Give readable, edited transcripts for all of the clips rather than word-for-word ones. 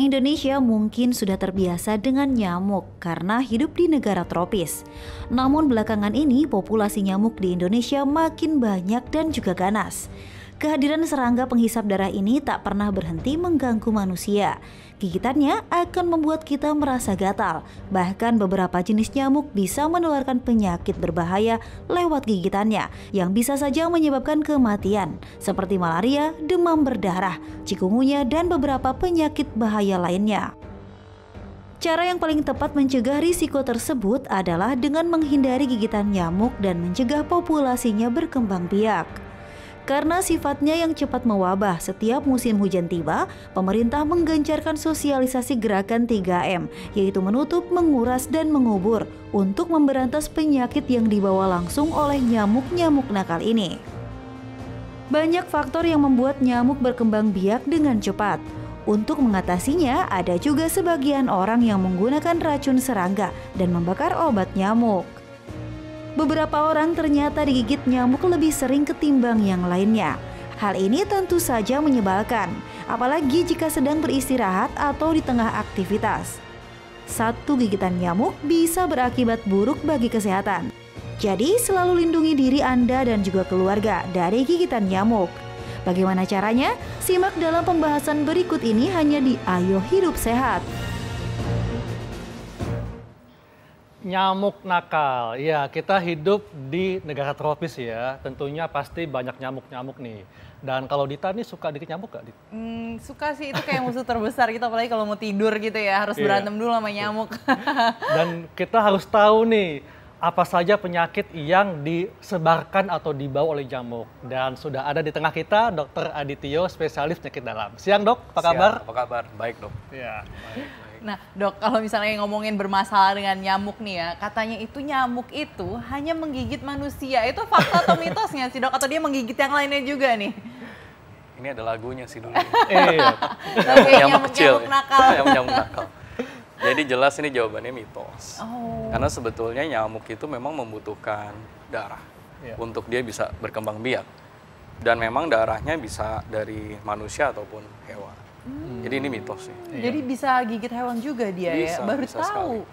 Orang Indonesia mungkin sudah terbiasa dengan nyamuk karena hidup di negara tropis. Namun belakangan ini populasi nyamuk di Indonesia makin banyak dan juga ganas. Kehadiran serangga penghisap darah ini tak pernah berhenti mengganggu manusia. Gigitannya akan membuat kita merasa gatal. Bahkan beberapa jenis nyamuk bisa menularkan penyakit berbahaya lewat gigitannya yang bisa saja menyebabkan kematian seperti malaria, demam berdarah, cikungunya, dan beberapa penyakit bahaya lainnya. Cara yang paling tepat mencegah risiko tersebut adalah dengan menghindari gigitan nyamuk dan mencegah populasinya berkembang biak. Karena sifatnya yang cepat mewabah setiap musim hujan tiba, pemerintah menggencarkan sosialisasi gerakan 3M, yaitu menutup, menguras, dan mengubur untuk memberantas penyakit yang dibawa langsung oleh nyamuk-nyamuk nakal ini. Banyak faktor yang membuat nyamuk berkembang biak dengan cepat. Untuk mengatasinya, ada juga sebagian orang yang menggunakan racun serangga dan membakar obat nyamuk. Beberapa orang ternyata digigit nyamuk lebih sering ketimbang yang lainnya. Hal ini tentu saja menyebalkan, apalagi jika sedang beristirahat atau di tengah aktivitas. Satu gigitan nyamuk bisa berakibat buruk bagi kesehatan. Jadi selalu lindungi diri Anda dan juga keluarga dari gigitan nyamuk. Bagaimana caranya? Simak dalam pembahasan berikut ini hanya di Ayo Hidup Sehat. Nyamuk nakal, ya kita hidup di negara tropis ya, tentunya pasti banyak nyamuk-nyamuk nih. Dan kalau Dita nih suka dikit nyamuk gak, Dit? Suka sih, itu kayak musuh terbesar gitu, apalagi kalau mau tidur gitu ya, harus berantem dulu sama nyamuk. Dan kita harus tahu nih, apa saja penyakit yang disebarkan atau dibawa oleh nyamuk. Dan sudah ada di tengah kita Dr. Adityo, spesialis penyakit dalam. Siang dok, apa kabar? Siang, apa kabar? Baik dok. Ya, baik. Nah dok, kalau misalnya ngomongin bermasalah dengan nyamuk nih ya, katanya itu nyamuk itu hanya menggigit manusia. Itu fakta atau mitosnya sih dok? Atau dia menggigit yang lainnya juga nih? Ini ada lagunya sih dulu. Iya. Nyamuk kecil. Nyamuk nakal. Nyamuk nakal. Jadi jelas ini jawabannya mitos. Karena sebetulnya nyamuk itu memang membutuhkan darah untuk dia bisa berkembang biak. Dan memang darahnya bisa dari manusia ataupun hewan. Jadi ini mitos sih. Jadi bisa gigit hewan juga dia Bisa, ya? Baru bisa tahu.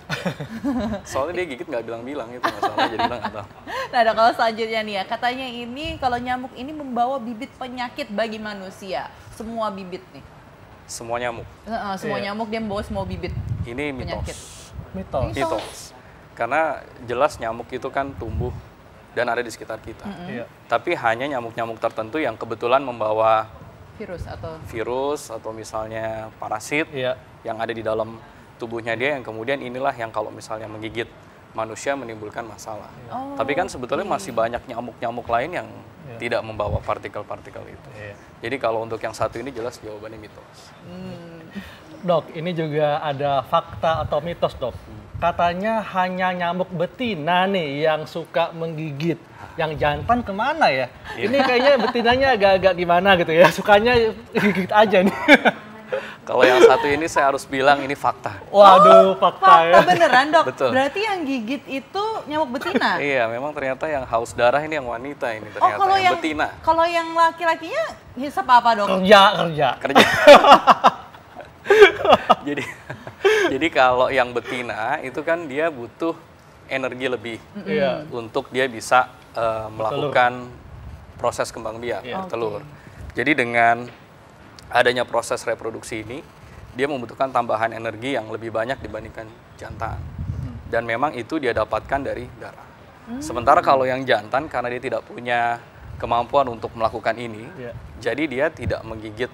Soalnya dia gigit nggak bilang-bilang itu masalahnya, jadi kita nggak tahu. Nah dok, kalau selanjutnya nih ya, katanya ini kalau nyamuk ini membawa bibit penyakit bagi manusia. Semua bibit nih. Semua nyamuk. Semua nyamuk dia membawa semua bibit. Ini penyakit. Mitos. Mitos. Karena jelas nyamuk itu kan tumbuh dan ada di sekitar kita. Tapi hanya nyamuk-nyamuk tertentu yang kebetulan membawa virus atau misalnya parasit yang ada di dalam tubuhnya dia, yang kemudian inilah yang kalau misalnya menggigit manusia menimbulkan masalah. Tapi kan sebetulnya masih banyak nyamuk-nyamuk lain yang tidak membawa partikel-partikel itu. Jadi kalau untuk yang satu ini jelas jawabannya mitos. Dok, ini juga ada fakta atau mitos dok. Katanya hanya nyamuk betina nih yang suka menggigit. Yang jantan kemana ya? Ini kayaknya betinanya agak-agak gimana gitu ya. Sukanya gigit aja nih. Kalau yang satu ini saya harus bilang ini fakta. Waduh, fakta ya. Beneran dok? Betul. Berarti yang gigit itu nyamuk betina? Iya, memang ternyata yang haus darah ini yang wanita ini ternyata, kalau yang betina. Kalau yang laki-lakinya hisap apa dok? Kerja. Jadi kalau yang betina itu kan dia butuh energi lebih untuk dia bisa melakukan proses kembang biak, bertelur. Jadi dengan adanya proses reproduksi ini, dia membutuhkan tambahan energi yang lebih banyak dibandingkan jantan. Dan memang itu dia dapatkan dari darah. Sementara kalau yang jantan karena dia tidak punya kemampuan untuk melakukan ini, jadi dia tidak menggigit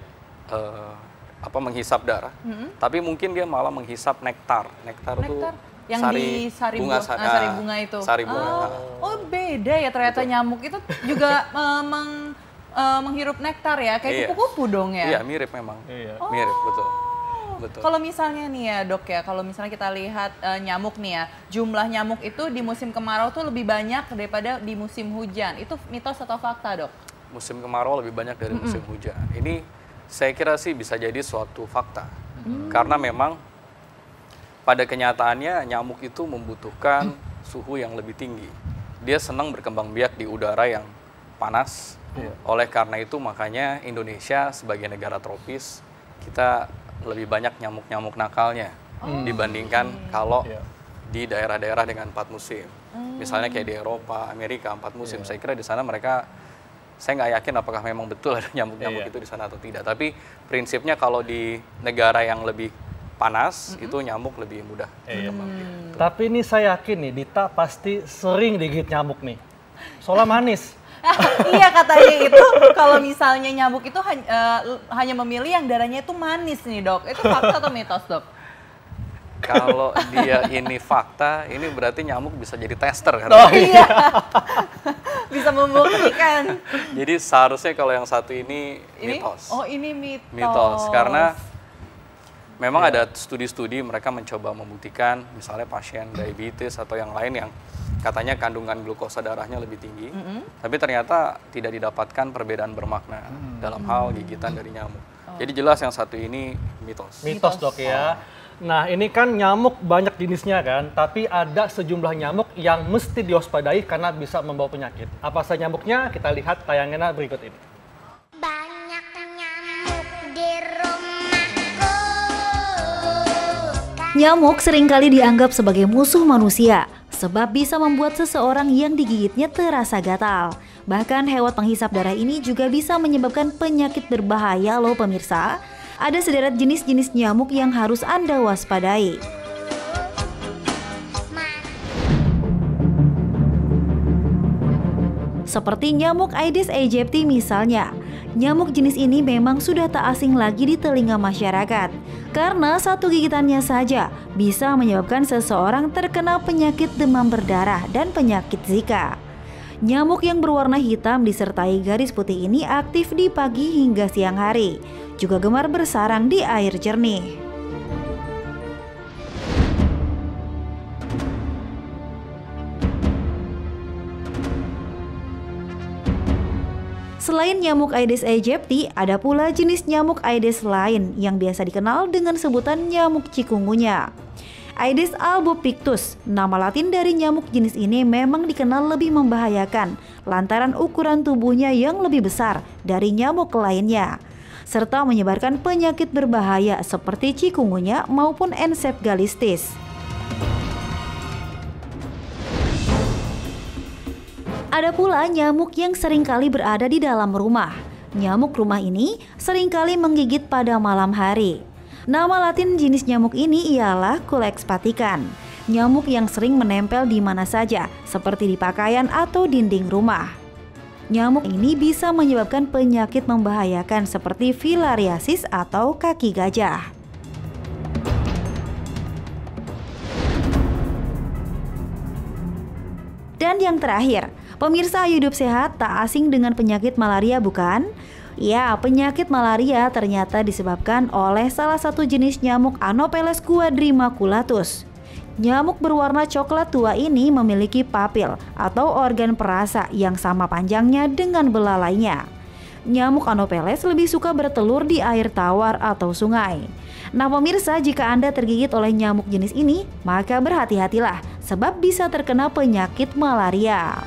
menghisap darah, tapi mungkin dia malah menghisap nektar. Nektar itu yang di sari bunga itu. Sari bunga. Oh beda ya ternyata. Betul. Nyamuk itu juga menghirup nektar ya, kayak kupu-kupu dong ya? Iya mirip memang, mirip betul. Kalau misalnya nih ya dok ya, kalau misalnya kita lihat nyamuk nih ya, jumlah nyamuk itu di musim kemarau tuh lebih banyak daripada di musim hujan. Itu mitos atau fakta dok? Musim kemarau lebih banyak dari musim hujan. Ini saya kira sih bisa jadi suatu fakta. Karena memang pada kenyataannya nyamuk itu membutuhkan suhu yang lebih tinggi. Dia senang berkembang biak di udara yang panas. Oleh karena itu makanya Indonesia sebagai negara tropis, kita lebih banyak nyamuk-nyamuk nakalnya dibandingkan kalau di daerah-daerah dengan 4 musim. Misalnya kayak di Eropa, Amerika 4 musim. Saya kira di sana mereka, saya nggak yakin apakah memang betul ada nyamuk-nyamuk itu di sana atau tidak. Tapi prinsipnya kalau di negara yang lebih panas itu nyamuk lebih mudah berkembang. Tapi ini saya yakin nih Dita pasti sering digigit nyamuk nih. Soalnya manis. Iya, katanya itu kalau misalnya nyamuk itu hanya memilih yang darahnya itu manis nih, Dok. Itu fakta atau mitos, Dok? Kalau dia ini fakta, ini berarti nyamuk bisa jadi tester kan? Oh iya, bisa membuktikan. Jadi seharusnya kalau yang satu ini mitos. Oh, ini mitos. Mitos, karena memang ada studi-studi mereka mencoba membuktikan misalnya pasien diabetes atau yang lain yang katanya kandungan glukosa darahnya lebih tinggi, tapi ternyata tidak didapatkan perbedaan bermakna dalam hal gigitan dari nyamuk. Jadi jelas yang satu ini mitos. Mitos, Dok ya. Nah, ini kan nyamuk banyak jenisnya kan, tapi ada sejumlah nyamuk yang mesti diwaspadai karena bisa membawa penyakit. Apa saja nyamuknya? Kita lihat tayangannya berikut ini. Banyak nyamuk di rumahku. Nyamuk seringkali dianggap sebagai musuh manusia, sebab bisa membuat seseorang yang digigitnya terasa gatal. Bahkan hewan penghisap darah ini juga bisa menyebabkan penyakit berbahaya loh pemirsa. Ada sederet jenis-jenis nyamuk yang harus Anda waspadai. Seperti nyamuk Aedes aegypti misalnya. Nyamuk jenis ini memang sudah tak asing lagi di telinga masyarakat. Karena satu gigitannya saja bisa menyebabkan seseorang terkena penyakit demam berdarah dan penyakit Zika. Nyamuk yang berwarna hitam disertai garis putih ini aktif di pagi hingga siang hari. Juga gemar bersarang di air jernih. Selain nyamuk Aedes aegypti, ada pula jenis nyamuk Aedes lain yang biasa dikenal dengan sebutan nyamuk cikungunya. Aedes albopictus, nama latin dari nyamuk jenis ini memang dikenal lebih membahayakan lantaran ukuran tubuhnya yang lebih besar dari nyamuk lainnya, serta menyebarkan penyakit berbahaya seperti cikungunya maupun encephalitis. Ada pula nyamuk yang seringkali berada di dalam rumah. Nyamuk rumah ini seringkali menggigit pada malam hari. Nama latin jenis nyamuk ini ialah Culex paticans. Nyamuk yang sering menempel di mana saja, seperti di pakaian atau dinding rumah. Nyamuk ini bisa menyebabkan penyakit membahayakan seperti filariasis atau kaki gajah. Dan yang terakhir, pemirsa hidup sehat tak asing dengan penyakit malaria bukan? Ya, penyakit malaria ternyata disebabkan oleh salah satu jenis nyamuk Anopheles quadrimaculatus. Nyamuk berwarna coklat tua ini memiliki papil atau organ perasa yang sama panjangnya dengan belalainya. Nyamuk Anopheles lebih suka bertelur di air tawar atau sungai. Nah pemirsa, jika Anda tergigit oleh nyamuk jenis ini, maka berhati-hatilah sebab bisa terkena penyakit malaria.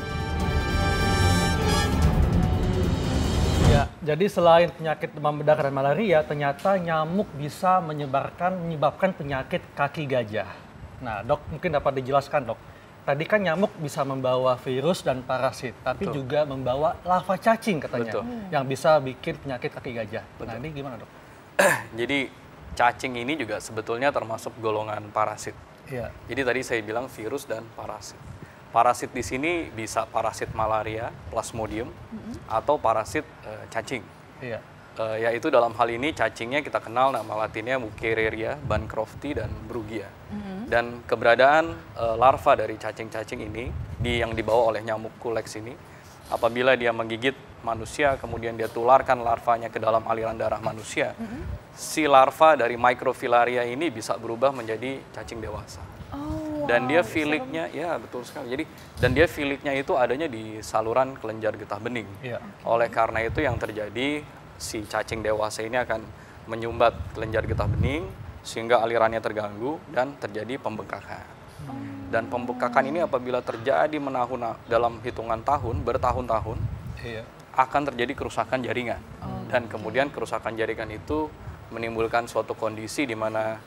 Ya, jadi selain penyakit demam berdarah dan malaria, ternyata nyamuk bisa menyebabkan penyakit kaki gajah. Nah, Dok, mungkin dapat dijelaskan, Dok. Tadi kan nyamuk bisa membawa virus dan parasit, tapi juga membawa larva cacing katanya, yang bisa bikin penyakit kaki gajah. Nah, ini gimana, Dok? Jadi cacing ini juga sebetulnya termasuk golongan parasit. Iya. Jadi tadi saya bilang virus dan parasit. Parasit di sini bisa parasit malaria, plasmodium, atau parasit cacing. Iya. Yaitu dalam hal ini cacingnya kita kenal nama latinnya Wuchereria, Bancrofti, dan Brugia. Dan keberadaan larva dari cacing-cacing ini yang dibawa oleh nyamuk Culex ini, apabila dia menggigit manusia, kemudian dia tularkan larvanya ke dalam aliran darah manusia, si larva dari microfilaria ini bisa berubah menjadi cacing dewasa. Dan dia filiknya, ya betul sekali. Jadi dan dia filiknya itu adanya di saluran kelenjar getah bening. Iya. Oleh karena itu yang terjadi, si cacing dewasa ini akan menyumbat kelenjar getah bening sehingga alirannya terganggu dan terjadi pembengkakan. Dan pembengkakan ini apabila terjadi dalam hitungan tahun, bertahun-tahun, akan terjadi kerusakan jaringan. Dan kemudian kerusakan jaringan itu menimbulkan suatu kondisi di mana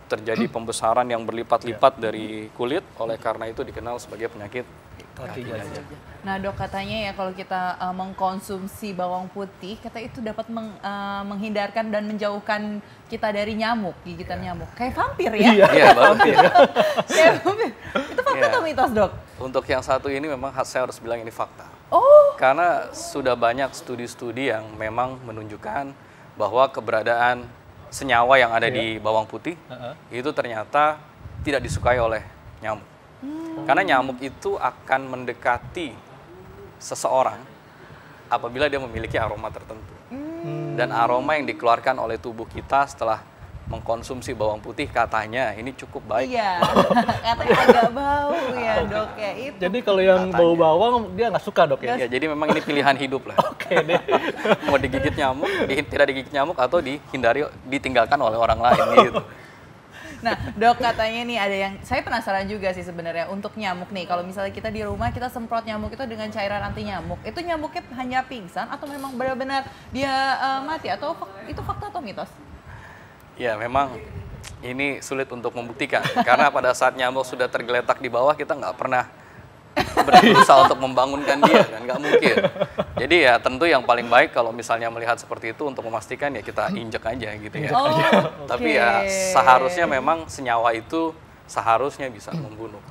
terjadi pembesaran yang berlipat-lipat dari kulit, oleh karena itu dikenal sebagai penyakit kaki gajah. Nah dok, katanya ya kalau kita mengkonsumsi bawang putih, kata itu dapat menghindarkan dan menjauhkan kita dari nyamuk, gigitan nyamuk. Kayak vampir ya? Iya, vampir. Kayak vampir. Itu fakta atau mitos dok? Untuk yang satu ini memang saya harus bilang ini fakta. Oh. Karena sudah banyak studi-studi yang memang menunjukkan bahwa keberadaan senyawa yang ada di bawang putih itu ternyata tidak disukai oleh nyamuk. Karena nyamuk itu akan mendekati seseorang apabila dia memiliki aroma tertentu. Dan aroma yang dikeluarkan oleh tubuh kita setelah mengkonsumsi bawang putih katanya ini cukup baik. Iya, katanya agak bau ya dok ya itu. Jadi kalau yang bau bawang dia nggak suka dok ya? Ya, jadi memang ini pilihan hidup lah. Oke deh. Mau digigit nyamuk, tidak digigit nyamuk atau ditinggalkan oleh orang lain gitu. Nah dok, katanya nih ada yang saya penasaran juga sih sebenarnya untuk nyamuk nih. Kalau misalnya kita di rumah kita semprot nyamuk itu dengan cairan anti nyamuk, itu nyamuknya hanya pingsan atau memang benar-benar dia mati atau itu fakta atau mitos? Ya memang ini sulit untuk membuktikan karena pada saat nyamuk sudah tergeletak di bawah kita nggak pernah berusaha untuk membangunkan dia, kan nggak mungkin. Jadi ya tentu yang paling baik kalau misalnya melihat seperti itu untuk memastikan ya kita injek aja gitu ya. Tapi ya seharusnya memang senyawa itu seharusnya bisa membunuh.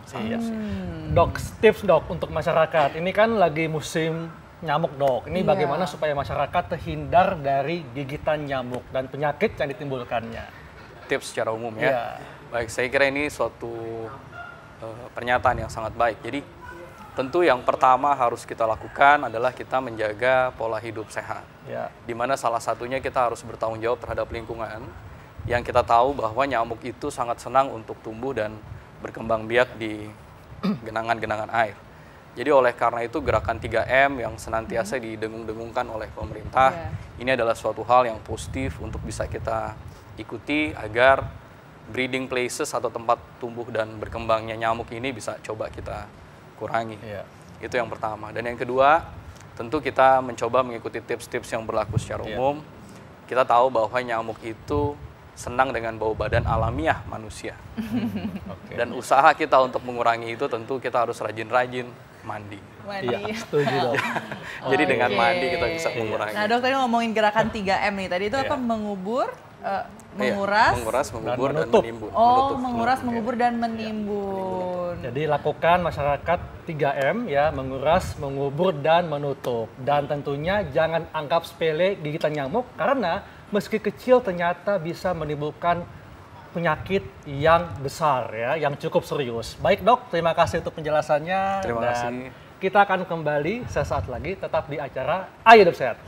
Dok, tips dok untuk masyarakat. Ini kan lagi musim nyamuk dok. Ini bagaimana supaya masyarakat terhindar dari gigitan nyamuk dan penyakit yang ditimbulkannya? Tips secara umum ya. Baik, saya kira ini suatu pernyataan yang sangat baik. Jadi tentu yang pertama harus kita lakukan adalah kita menjaga pola hidup sehat. Di mana salah satunya kita harus bertanggung jawab terhadap lingkungan. Yang kita tahu bahwa nyamuk itu sangat senang untuk tumbuh dan berkembang biak di genangan-genangan air. Jadi oleh karena itu gerakan 3M yang senantiasa didengung-dengungkan oleh pemerintah, ini adalah suatu hal yang positif untuk bisa kita ikuti agar breeding places atau tempat tumbuh dan berkembangnya nyamuk ini bisa coba kita kurangi. Itu yang pertama. Dan yang kedua, tentu kita mencoba mengikuti tips-tips yang berlaku secara umum. Kita tahu bahwa nyamuk itu senang dengan bau badan alamiah manusia. Dan usaha kita untuk mengurangi itu tentu kita harus rajin-rajin mandi. Iya, setuju dok. Jadi dengan mandi kita bisa mengurangi. Nah dok, tadi ngomongin gerakan 3M nih, tadi itu apa? Mengubur, menguras, mengubur, dan menimbun. Menguras, mengubur, dan menimbun. Jadi lakukan masyarakat 3M ya, menguras, mengubur, dan menutup. Dan tentunya jangan anggap sepele gigitan nyamuk karena meski kecil ternyata bisa menimbulkan penyakit yang besar ya, yang cukup serius. Baik dok, terima kasih untuk penjelasannya. Terima kasih. Kita akan kembali sesaat lagi tetap di acara Ayo Hidup Sehat.